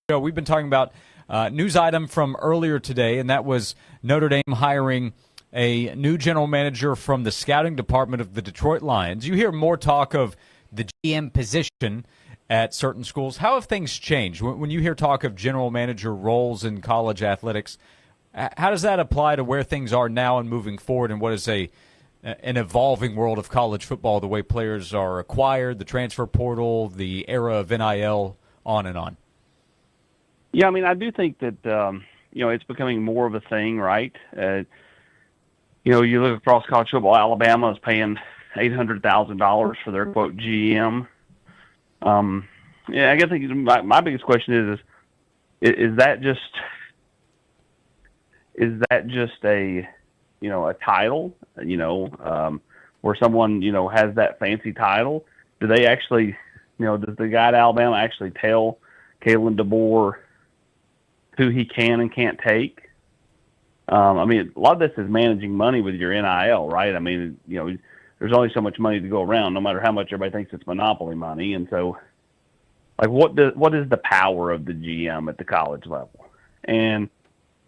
We've been talking about news item from earlier today, and that was Notre Dame hiring a new general manager from the scouting department of the Detroit Lions. You hear more talk of the GM position at certain schools. How have things changed? When you hear talk of general manager roles in college athletics, how does that apply to where things are now and moving forward, and what is an evolving world of college football, the way players are acquired, the transfer portal, the era of NIL, on and on? Yeah, I mean, I do think that, it's becoming more of a thing, right? You look across college football, Alabama is paying $800,000 for their, quote, GM. I guess my biggest question is that just a title, where someone, has that fancy title? Do they actually, does the guy at Alabama actually tell Kalen DeBoer who he can and can't take? I mean, a lot of this is managing money with your NIL, right? I mean, there's only so much money to go around, no matter how much everybody thinks it's monopoly money. And so, like, what is the power of the GM at the college level? And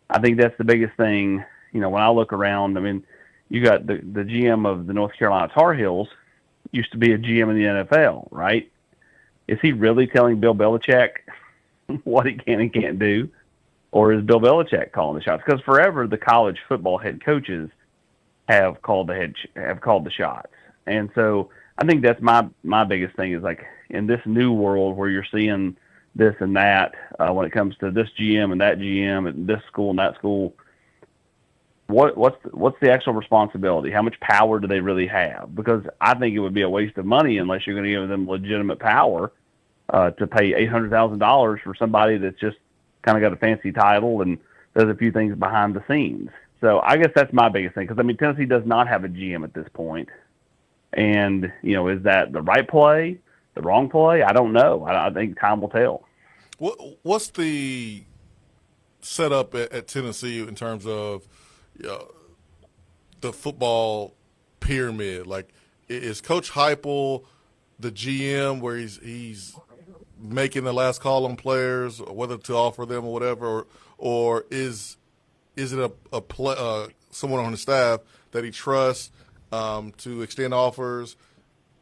I think that's the biggest thing. When I look around, I mean, you got the GM of the North Carolina Tar Heels used to be a GM in the NFL, right? Is he really telling Bill Belichick what he can and can't do? Or is Bill Belichick calling the shots? Because forever the college football head coaches have called the shots, and so I think that's my biggest thing is, like, in this new world where you're seeing this and that when it comes to this GM and that GM and this school and that school. What's the actual responsibility? How much power do they really have? Because I think it would be a waste of money unless you're going to give them legitimate power to pay $800,000 for somebody that's just kind of got a fancy title and does a few things behind the scenes. So I guess that's my biggest thing, because, I mean, Tennessee does not have a GM at this point. And, is that the right play, the wrong play? I don't know. I think time will tell. What's the setup at Tennessee in terms of the football pyramid? Like, is Coach Heupel the GM where he's making the last call on players, or whether to offer them or whatever, or is it someone on his staff that he trusts to extend offers?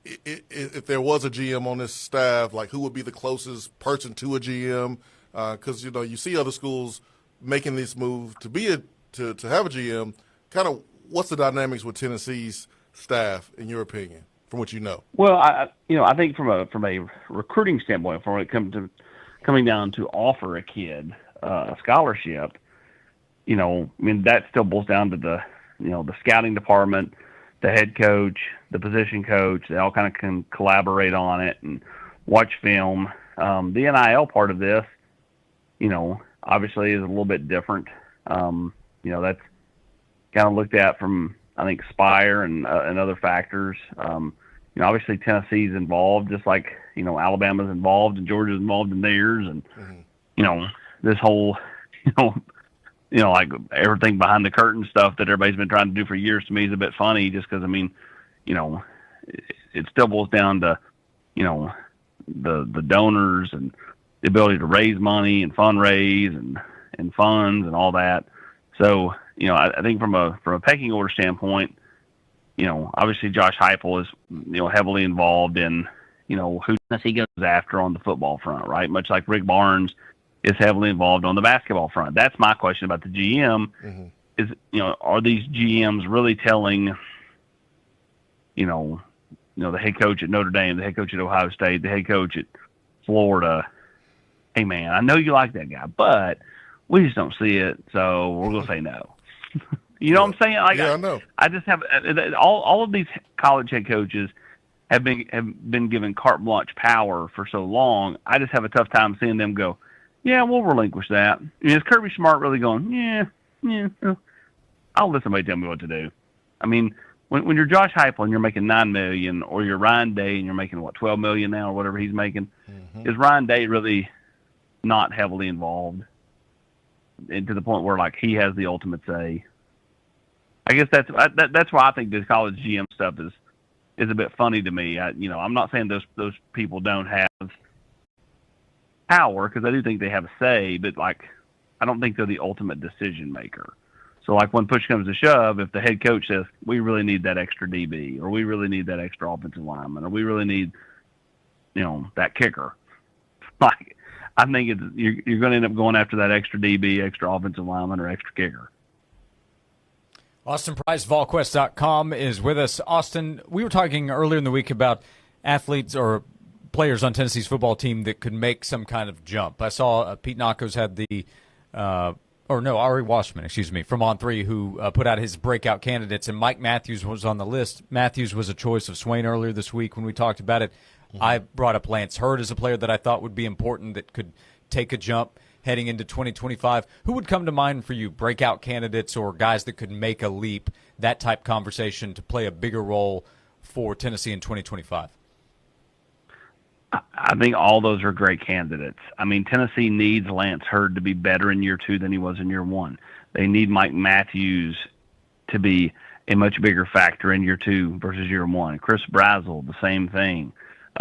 If there was a GM on this staff, like, who would be the closest person to a GM? Because you see other schools making this move to have a GM. Kind of, what's the dynamics with Tennessee's staff, in your opinion, from what you know? Well, I think from a recruiting standpoint, when it comes to coming down to offer a kid a scholarship, I mean, that still boils down to the scouting department, the head coach, the position coach. They all kind of can collaborate on it and watch film. The NIL part of this, obviously is a little bit different. That's kind of looked at from, I think, Spire and other factors. Obviously Tennessee's involved, just like, Alabama's involved and Georgia's involved in theirs. And, this whole, like, everything behind the curtain stuff that everybody's been trying to do for years, to me is a bit funny, just because, I mean, it still boils down to, the donors and the ability to raise money and fundraise and funds and all that. So, I think from a pecking order standpoint, obviously Josh Heupel is, heavily involved in, who Tennessee goes after on the football front, right? Much like Rick Barnes is heavily involved on the basketball front. That's my question about the GM is, are these GMs really telling, the head coach at Notre Dame, the head coach at Ohio State, the head coach at Florida, hey, man, I know you like that guy, but we just don't see it, so we're going to say no. You know what I'm saying? Like, yeah, I know. I just have all of these college head coaches have been given carte blanche power for so long. I just have a tough time seeing them go, yeah, we'll relinquish that. Is Kirby Smart really going, yeah, I'll let somebody tell me what to do? I mean, when you're Josh Heupel and you're making $9 million, or you're Ryan Day and you're making, $12 million now or whatever he's making, is Ryan Day really not heavily involved, and to the point where, like, he has the ultimate say? I guess that's why I think this college GM stuff is a bit funny to me. I'm not saying those people don't have power because I do think they have a say, but like I don't think they're the ultimate decision maker. So like when push comes to shove, if the head coach says we really need that extra DB or we really need that extra offensive lineman or we really need that kicker, like I think you're going to end up going after that extra DB, extra offensive lineman, or extra kicker. Austin Price, Volquest.com, is with us. Austin, we were talking earlier in the week about athletes or players on Tennessee's football team that could make some kind of jump. I saw Pete Nakos had Ari Washman, from On3, who put out his breakout candidates, and Mike Matthews was on the list. Matthews was a choice of Swain earlier this week when we talked about it. Mm-hmm. I brought up Lance Hurd as a player that I thought would be important that could take a jump heading into 2025. Who would come to mind for you, breakout candidates or guys that could make a leap, that type conversation to play a bigger role for Tennessee in 2025? I think all those are great candidates. I mean, Tennessee needs Lance Hurd to be better in year 2 than he was in year 1. They need Mike Matthews to be a much bigger factor in year 2 versus year 1. Chris Brazel, the same thing.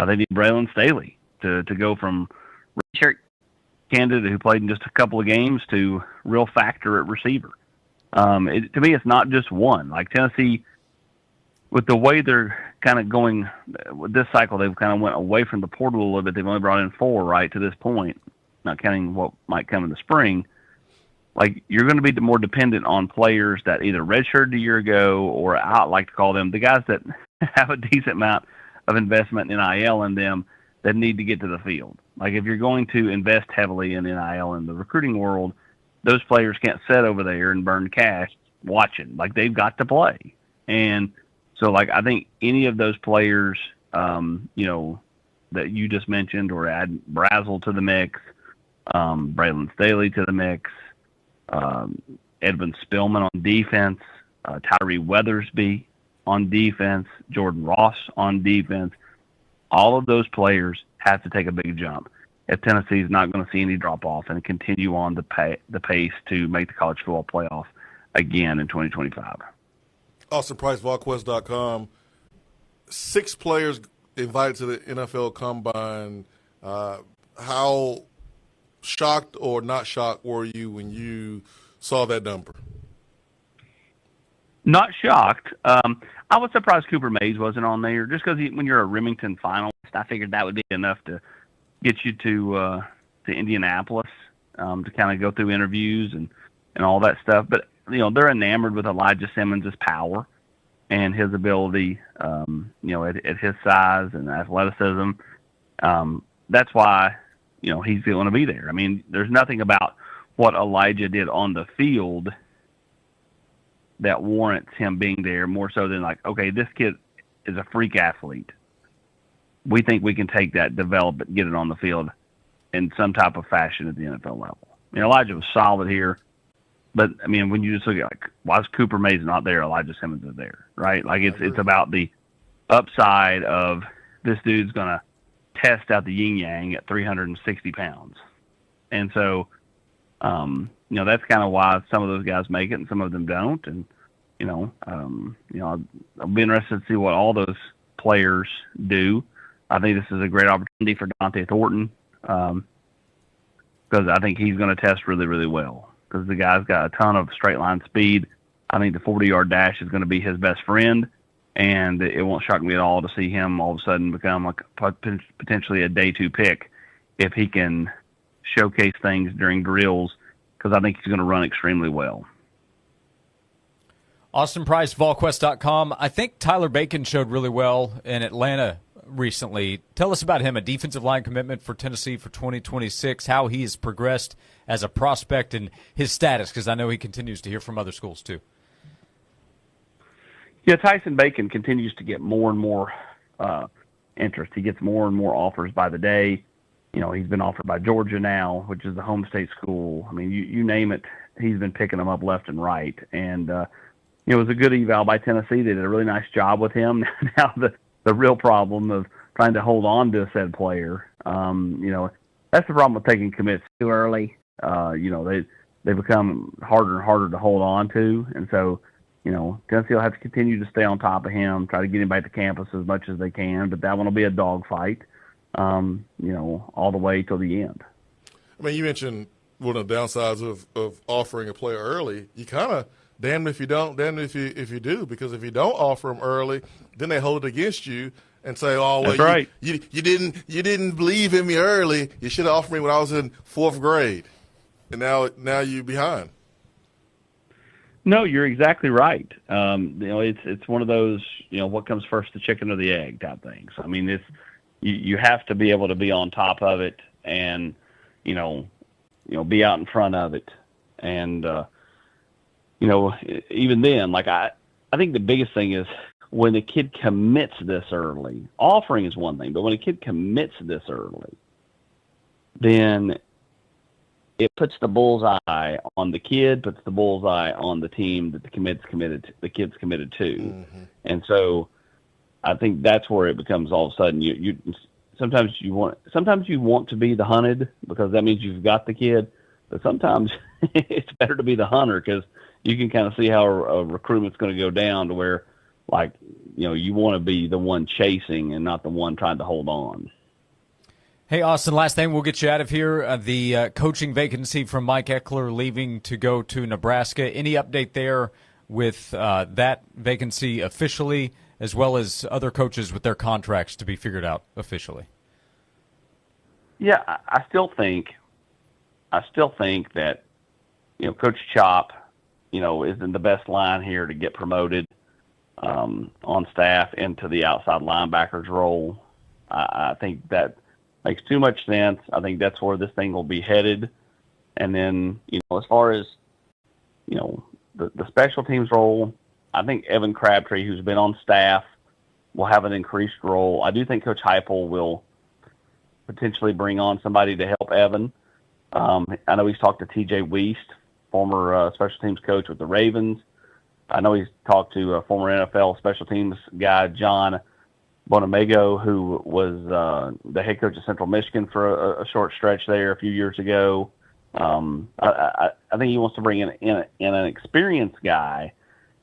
They need Braylon Staley to go from redshirt candidate who played in just a couple of games to real factor at receiver. To me, it's not just one. Like Tennessee, with the way they're kind of going with this cycle, they've kind of went away from the portal a little bit. They've only brought in 4 right to this point, not counting what might come in the spring. Like you're going to be more dependent on players that either redshirted a year ago or I like to call them the guys that have a decent amount of investment in NIL in them that need to get to the field. Like if you're going to invest heavily in NIL in the recruiting world, those players can't sit over there and burn cash watching. Like they've got to play. And so like I think any of those players, that you just mentioned, or add Brazel to the mix, Braylon Staley to the mix, Edwin Spillman on defense, Tyree Weathersby on defense, Jordan Ross on defense. All of those players have to take a big jump if Tennessee is not going to see any drop-off and continue on the pace to make the college football playoff again in 2025. Austin Price, VolQuest.com. 6 players invited to the NFL Combine. How shocked or not shocked were you when you saw that number? Not shocked. I was surprised Cooper Mays wasn't on there, just because when you're a Remington finalist, I figured that would be enough to get you to Indianapolis to kind of go through interviews and all that stuff. But they're enamored with Elijah Simmons' power and his ability, at his size and athleticism. That's why he's going to be there. I mean, there's nothing about what Elijah did on the field that warrants him being there more so than like, okay, this kid is a freak athlete. We think we can take that, develop it, get it on the field in some type of fashion at the NFL level. I mean, Elijah was solid here, but I mean, when you just look at like, why is Cooper Mays not there? Elijah Simmons is there, right? Like it's about the upside of this dude's going to test out the yin yang at 360 pounds. And so, that's kind of why some of those guys make it and some of them don't. And, I'll be interested to see what all those players do. I think this is a great opportunity for Dante Thornton because I think he's going to test really, really well because the guy's got a ton of straight line speed. I think the 40-yard dash is going to be his best friend, and it won't shock me at all to see him all of a sudden become potentially a day 2 pick if he can showcase things during drills because I think he's going to run extremely well. Austin Price, VolQuest.com. I think Tyler Bacon showed really well in Atlanta recently. Tell us about him, a defensive line commitment for Tennessee for 2026, how he has progressed as a prospect and his status, because I know he continues to hear from other schools too. Yeah, Tyson Bacon continues to get more and more interest. He gets more and more offers by the day. He's been offered by Georgia now, which is the home state school. I mean, you name it, he's been picking them up left and right. And, it was a good eval by Tennessee. They did a really nice job with him. Now the real problem of trying to hold on to a said player, that's the problem with taking commits too early. They become harder and harder to hold on to. And so, Tennessee will have to continue to stay on top of him, try to get him back to campus as much as they can. But that one will be a dogfight, all the way till the end. I mean, you mentioned one of the downsides of offering a player early. You kind of damned if you don't, damned if you do, because if you don't offer them early, then they hold it against you and say, "Oh, well, That's right. you didn't believe in me early. You should have offered me when I was in 4th grade, and now you behind." No, you're exactly right. It's one of those, what comes first, the chicken or the egg type things. I mean, it's you have to be able to be on top of it and, be out in front of it. And, even then, like I think the biggest thing is when a kid commits this early, offering is one thing, but when a kid commits this early, then it puts the bullseye on the kid, puts the bullseye on the team that the kid's committed to. Mm-hmm. And so I think that's where it becomes all of a sudden sometimes you want to be the hunted because that means you've got the kid, but sometimes it's better to be the hunter because you can kind of see how a recruitment's going to go down to where, like, you want to be the one chasing and not the one trying to hold on. Hey, Austin, last thing, we'll get you out of here. The coaching vacancy from Mike Eckler leaving to go to Nebraska. Any update there with that vacancy officially, as well as other coaches with their contracts to be figured out officially? Yeah, I still think that, Coach Chop, is in the best line here to get promoted on staff into the outside linebackers role. I think that makes too much sense. I think that's where this thing will be headed. And then, as far as, the special teams role, I think Evan Crabtree, who's been on staff, will have an increased role. I do think Coach Heupel will potentially bring on somebody to help Evan. I know he's talked to T.J. Weist, former special teams coach with the Ravens. I know he's talked to a former NFL special teams guy, John Bonamego, who was the head coach of Central Michigan for a short stretch there a few years ago. I think he wants to bring in an experienced guy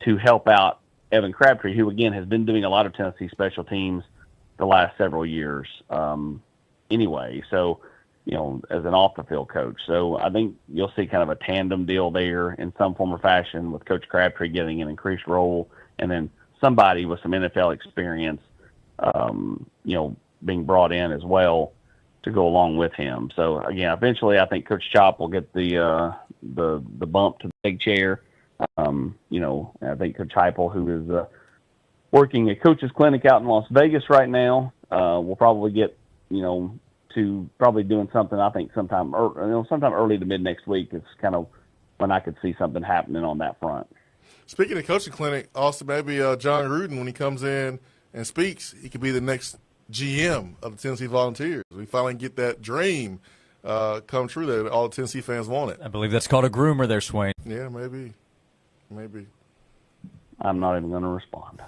to help out Evan Crabtree, who, again, has been doing a lot of Tennessee special teams the last several years anyway. So, as an off-the-field coach. So I think you'll see kind of a tandem deal there in some form or fashion with Coach Crabtree getting an increased role and then somebody with some NFL experience, being brought in as well to go along with him. So, again, eventually I think Coach Chop will get the bump to the big chair. I think Coach Heupel, who is working a coach's clinic out in Las Vegas right now, will probably get, to probably doing something, I think, sometime early to mid next week is kind of when I could see something happening on that front. Speaking of coaching clinic, also maybe John Gruden, when he comes in and speaks, he could be the next GM of the Tennessee Volunteers. We finally get that dream come true that all the Tennessee fans want it. I believe that's called a groomer there, Swain. Yeah, maybe. I'm not even going to respond.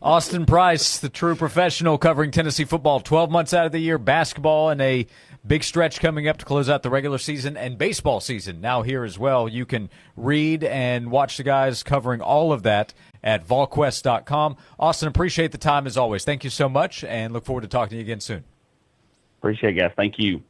Austin Price, the true professional covering Tennessee football, 12 months out of the year, basketball, and a big stretch coming up to close out the regular season and baseball season now here as well. You can read and watch the guys covering all of that at Volquest.com. Austin, appreciate the time as always. Thank you so much, and look forward to talking to you again soon. Appreciate it, guys. Thank you.